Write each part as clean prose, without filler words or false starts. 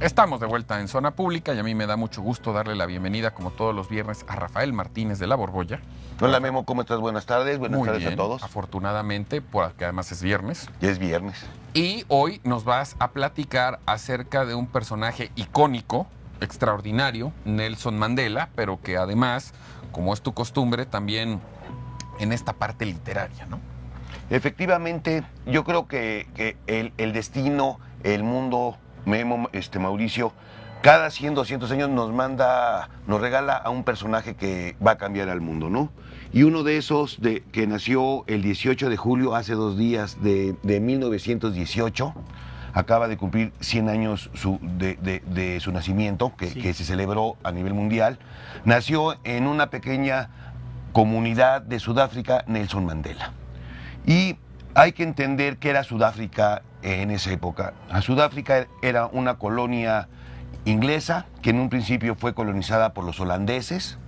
Estamos de vuelta en Zona Pública y a mí me da mucho gusto darle la bienvenida, como todos los viernes, a Rafael Martínez de La Borbolla. Hola Memo, ¿cómo estás? Buenas tardes. Buenas tardes a todos. Afortunadamente, porque además es viernes. Ya es viernes. Y hoy nos vas a platicar acerca de un personaje icónico, extraordinario, Nelson Mandela, pero que además, como es tu costumbre, también en esta parte literaria, ¿no? Efectivamente, yo creo que el destino, el mundo, Memo, Mauricio, cada 100, 200 años nos regala a un personaje que va a cambiar al mundo, ¿no? Y uno de esos que nació el 18 de julio, hace 2 días de 1918, acaba de cumplir 100 años de su nacimiento, que se celebró a nivel mundial. Nació en una pequeña comunidad de Sudáfrica, Nelson Mandela. Y hay que entender que era Sudáfrica en esa época. Sudáfrica era una colonia inglesa que en un principio fue colonizada por los holandeses,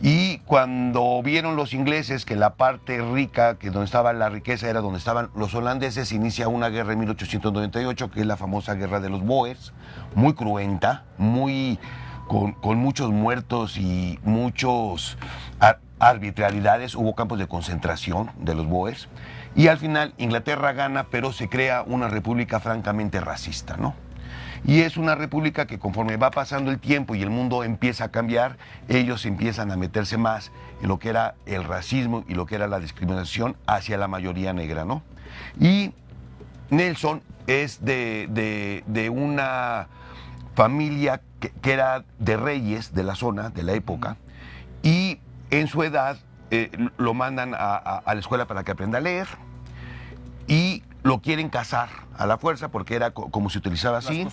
y cuando vieron los ingleses que la parte rica, que donde estaba la riqueza era donde estaban los holandeses, se inicia una guerra en 1898, que es la famosa Guerra de los Boers, muy cruenta, con muchos muertos y muchos arbitrariedades. Hubo campos de concentración de los Boers, y al final Inglaterra gana, pero se crea una república francamente racista, ¿no? Y es una república que, conforme va pasando el tiempo y el mundo empieza a cambiar, ellos empiezan a meterse más en lo que era el racismo y lo que era la discriminación hacia la mayoría negra, ¿no? Y Nelson es de una familia que era de reyes de la zona, de la época, y en su edad lo mandan a la escuela para que aprenda a leer, y lo quieren casar a la fuerza porque era como se utilizaba así.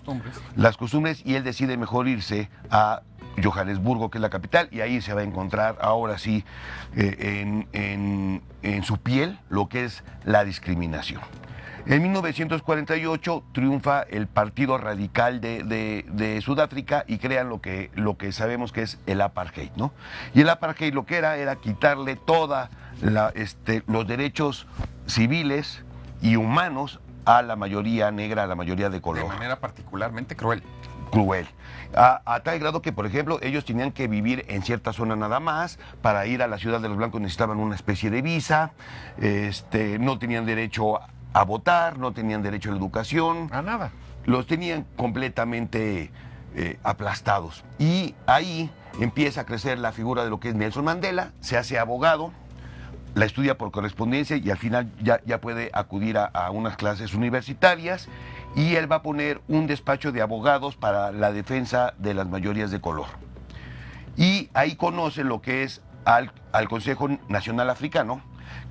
Las costumbres, y él decide mejor irse a Johannesburgo, que es la capital, y ahí se va a encontrar ahora sí en su piel lo que es la discriminación. En 1948 triunfa el Partido Radical de Sudáfrica y crean lo que sabemos que es el apartheid, ¿no? Y el apartheid lo que era quitarle toda los derechos civiles y humanos a la mayoría negra, a la mayoría de color. De manera particularmente cruel. Cruel. A tal grado que, por ejemplo, ellos tenían que vivir en cierta zona nada más. Para ir a la ciudad de los blancos necesitaban una especie de visa. No tenían derecho a votar, no tenían derecho a la educación. A nada. Los tenían completamente aplastados. Y ahí empieza a crecer la figura de lo que es Nelson Mandela. Se hace abogado, la estudia por correspondencia y al final ya puede acudir a unas clases universitarias, y él va a poner un despacho de abogados para la defensa de las mayorías de color. Y ahí conoce lo que es al Consejo Nacional Africano,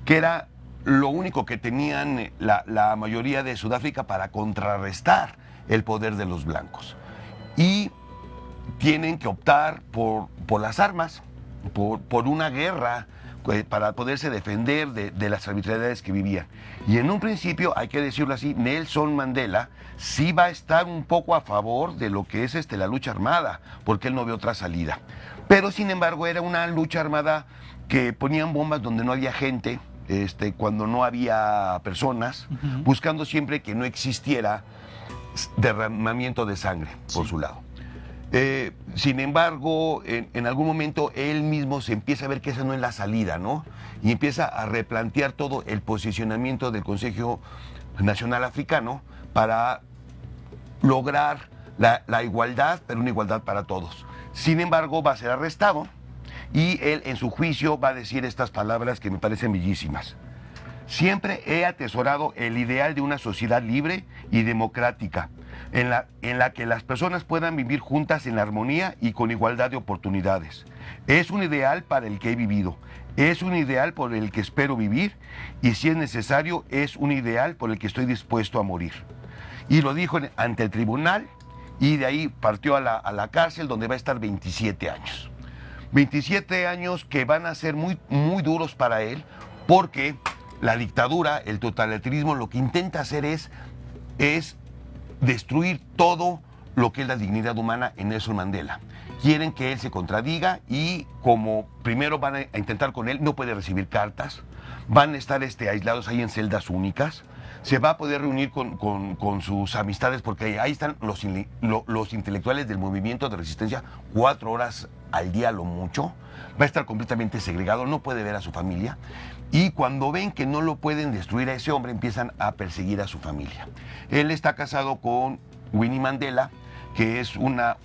que era lo único que tenían la mayoría de Sudáfrica para contrarrestar el poder de los blancos. Y tienen que optar por las armas, por una guerra, para poderse defender de las arbitrariedades que vivían. Y en un principio, hay que decirlo así, Nelson Mandela sí va a estar un poco a favor de lo que es la lucha armada, porque él no ve otra salida. Pero sin embargo era una lucha armada que ponían bombas donde no había gente, cuando no había personas, buscando siempre que no existiera derramamiento de sangre por su lado. Sin embargo, en algún momento él mismo se empieza a ver que esa no es la salida, ¿no? Y empieza a replantear todo el posicionamiento del Consejo Nacional Africano para lograr la igualdad, pero una igualdad para todos. Sin embargo, va a ser arrestado, y él en su juicio va a decir estas palabras que me parecen bellísimas. Siempre he atesorado el ideal de una sociedad libre y democrática, en la que las personas puedan vivir juntas en armonía y con igualdad de oportunidades. Es un ideal para el que he vivido, es un ideal por el que espero vivir, y si es necesario, es un ideal por el que estoy dispuesto a morir. Y lo dijo ante el tribunal, y de ahí partió a la cárcel, donde va a estar 27 años. 27 años que van a ser muy, muy duros para él, porque la dictadura, el totalitarismo, lo que intenta hacer es destruir todo lo que es la dignidad humana en Nelson Mandela. Quieren que él se contradiga, y como primero van a intentar con él, no puede recibir cartas, van a estar aislados ahí en celdas únicas, se va a poder reunir con sus amistades, porque ahí están los intelectuales del movimiento de resistencia 4 horas al día, lo mucho. Va a estar completamente segregado, no puede ver a su familia. Y cuando ven que no lo pueden destruir a ese hombre, empiezan a perseguir a su familia. Él está casado con Winnie Mandela, que es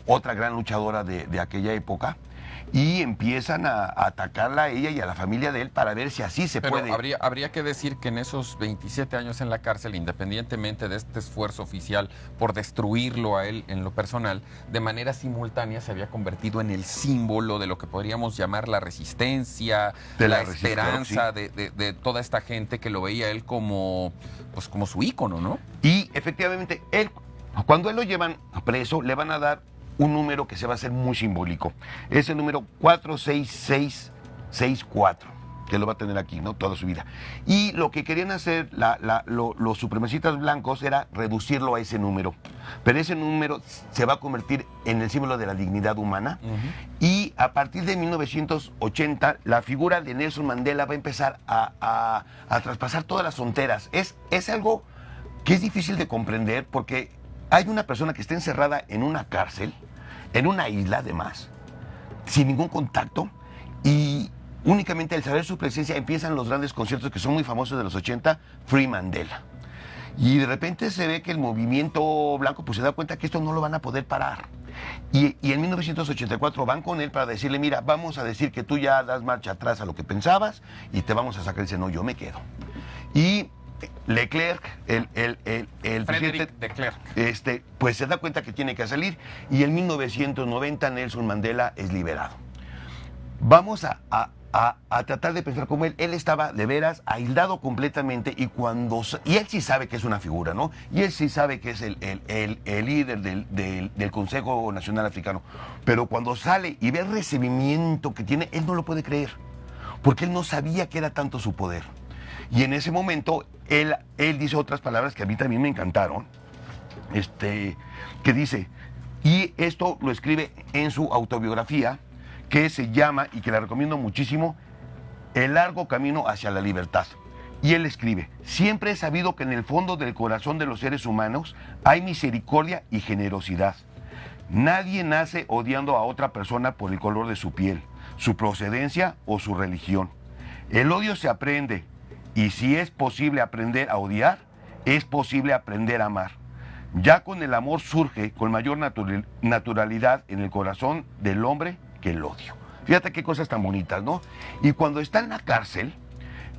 otra gran luchadora de aquella época, y empiezan a atacarla a ella y a la familia de él para ver si así se Pero puede. habría que decir que en esos 27 años en la cárcel, independientemente de este esfuerzo oficial por destruirlo a él en lo personal, de manera simultánea se había convertido en el símbolo de lo que podríamos llamar la resistencia, De la la resistencia, esperanza sí. de toda esta gente que lo veía él como, pues, como su ícono, ¿no? Y efectivamente, cuando él lo llevan a preso, le van a dar un número que se va a hacer muy simbólico. Es el número 46664, que lo va a tener aquí, ¿no? Toda su vida. Y lo que querían hacer los supremacistas blancos era reducirlo a ese número. Pero ese número se va a convertir en el símbolo de la dignidad humana. Y a partir de 1980, la figura de Nelson Mandela va a empezar a traspasar todas las fronteras. Es algo que es difícil de comprender, porque hay una persona que está encerrada en una cárcel, en una isla además, sin ningún contacto, y únicamente al saber su presencia empiezan los grandes conciertos que son muy famosos de los 80, Free Mandela. Y de repente se ve que el movimiento blanco pues se da cuenta que esto no lo van a poder parar. Y en 1984 van con él para decirle, mira, vamos a decir que tú ya das marcha atrás a lo que pensabas y te vamos a sacar. Y dice, no, yo me quedo. Y Leclerc, el Frédéric presidente, de Klerk. pues se da cuenta que tiene que salir, y en 1990 Nelson Mandela es liberado. Vamos a tratar de pensar como él estaba de veras aislado completamente, y él sí sabe que es una figura, ¿no? Y él sí sabe que es el líder del Consejo Nacional Africano, pero cuando sale y ve el recibimiento que tiene, él no lo puede creer, porque él no sabía que era tanto su poder. Y en ese momento, él dice otras palabras que a mí también me encantaron, que dice, y esto lo escribe en su autobiografía, que se llama, y que la recomiendo muchísimo, El largo camino hacia la libertad. Y él escribe, siempre he sabido que en el fondo del corazón de los seres humanos hay misericordia y generosidad. Nadie nace odiando a otra persona por el color de su piel, su procedencia o su religión. El odio se aprende. Y si es posible aprender a odiar, es posible aprender a amar. Ya con el amor surge con mayor naturalidad en el corazón del hombre que el odio. Fíjate qué cosas tan bonitas, ¿no? Y cuando está en la cárcel,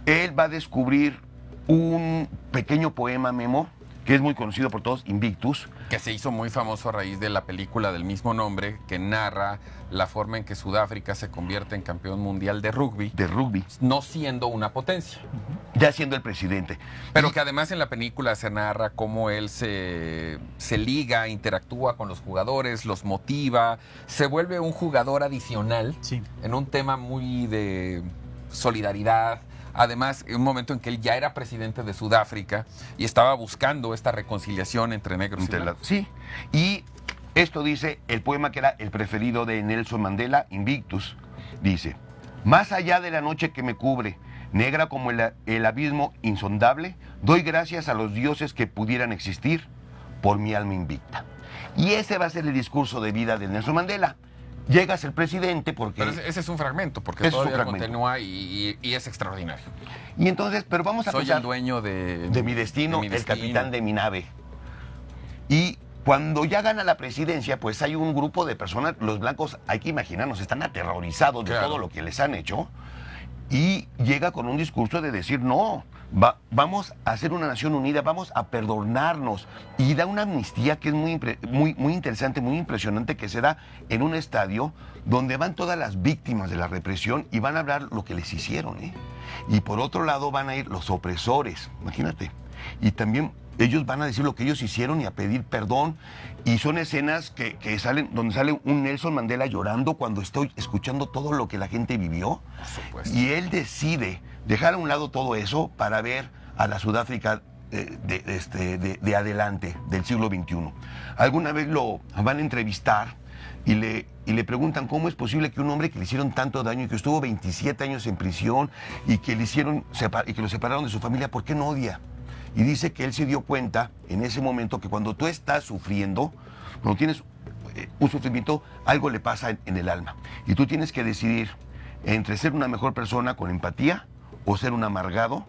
él va a descubrir un pequeño poema, Memo, que es muy conocido por todos, Invictus. Que se hizo muy famoso a raíz de la película del mismo nombre, que narra la forma en que Sudáfrica se convierte en campeón mundial de rugby. No siendo una potencia. Ya siendo el presidente. Pero que además en la película se narra cómo él se liga, interactúa con los jugadores, los motiva, se vuelve un jugador adicional, sí, en un tema muy de solidaridad. Además, en un momento en que él ya era presidente de Sudáfrica y estaba buscando esta reconciliación entre negros y blancos. Sí, y esto dice el poema que era el preferido de Nelson Mandela, Invictus. Dice, más allá de la noche que me cubre, negra como el abismo insondable, doy gracias a los dioses que pudieran existir por mi alma invicta. Y ese va a ser el discurso de vida de Nelson Mandela. Llega a ser presidente porque... Pero ese es un fragmento, porque todavía continúa y es extraordinario. Y entonces, pero vamos a Soy pensar... el dueño de mi destino, el capitán de mi nave. Y cuando ya gana la presidencia, pues hay un grupo de personas, los blancos, hay que imaginarnos, están aterrorizados de todo lo que les han hecho. Y llega con un discurso de decir, no, vamos a ser una nación unida, vamos a perdonarnos. Y da una amnistía que es muy interesante, muy impresionante, que se da en un estadio donde van todas las víctimas de la represión y van a hablar lo que les hicieron, ¿eh? Y por otro lado van a ir los opresores, imagínate. Y también ellos van a decir lo que ellos hicieron y a pedir perdón. Y son escenas que salen, donde sale un Nelson Mandela llorando cuando estoy escuchando todo lo que la gente vivió. Por supuesto. Y él decide dejar a un lado todo eso para ver a la Sudáfrica de adelante, del siglo XXI. Alguna vez lo van a entrevistar y le preguntan cómo es posible que un hombre que le hicieron tanto daño y que estuvo 27 años en prisión y que lo separaron de su familia, ¿por qué no odia? Y dice que él se dio cuenta en ese momento que cuando tú estás sufriendo, cuando tienes un sufrimiento, algo le pasa en el alma. Y tú tienes que decidir entre ser una mejor persona con empatía o ser un amargado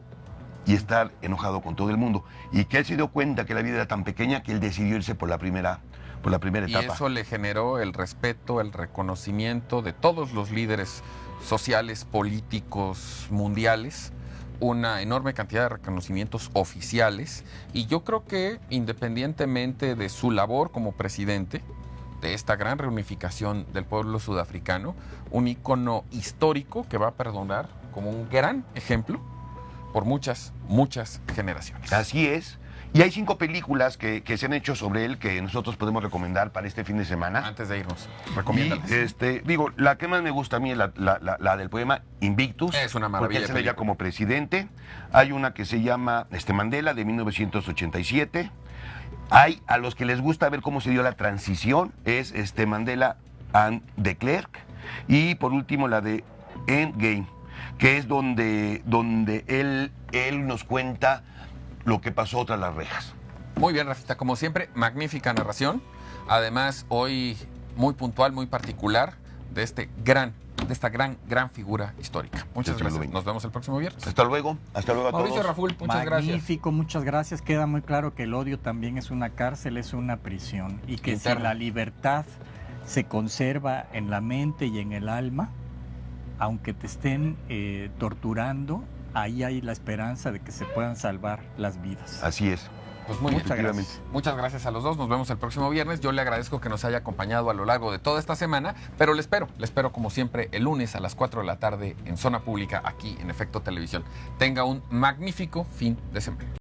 y estar enojado con todo el mundo. Y que él se dio cuenta que la vida era tan pequeña que él decidió irse por la primera etapa. Y eso le generó el respeto, el reconocimiento de todos los líderes sociales, políticos, mundiales, una enorme cantidad de reconocimientos oficiales. Y yo creo que independientemente de su labor como presidente de esta gran reunificación del pueblo sudafricano, un ícono histórico que va a perdurar como un gran ejemplo por muchas, muchas generaciones. Así es. Y hay 5 películas que se han hecho sobre él que nosotros podemos recomendar para este fin de semana. Antes de irnos, recomiéndalas. Y, la que más me gusta a mí es la del poema Invictus. Es una maravilla. Porque él se veía como presidente. Hay una que se llama Mandela, de 1987. Hay a los que les gusta ver cómo se dio la transición, es Mandela and de Klerk. Y por último la de Endgame, que es donde él nos cuenta lo que pasó tras las rejas. Muy bien, Rafita, como siempre, magnífica narración. Además, hoy muy puntual, muy particular de esta gran figura histórica. Muchas gracias. Nos vemos el próximo viernes. Hasta luego a Mauricio todos. Raful, muchas gracias. Magnífico, muchas gracias. Queda muy claro que el odio también es una cárcel, es una prisión. Y que Interna. si la libertad se conserva en la mente y en el alma, aunque te estén torturando, ahí hay la esperanza de que se puedan salvar las vidas. Así es. Pues muy bien. Efectivamente. Muchas gracias a los dos. Nos vemos el próximo viernes. Yo le agradezco que nos haya acompañado a lo largo de toda esta semana, pero le espero como siempre el lunes a las 4 de la tarde en Zona Pública, aquí en Efecto Televisión. Tenga un magnífico fin de semana.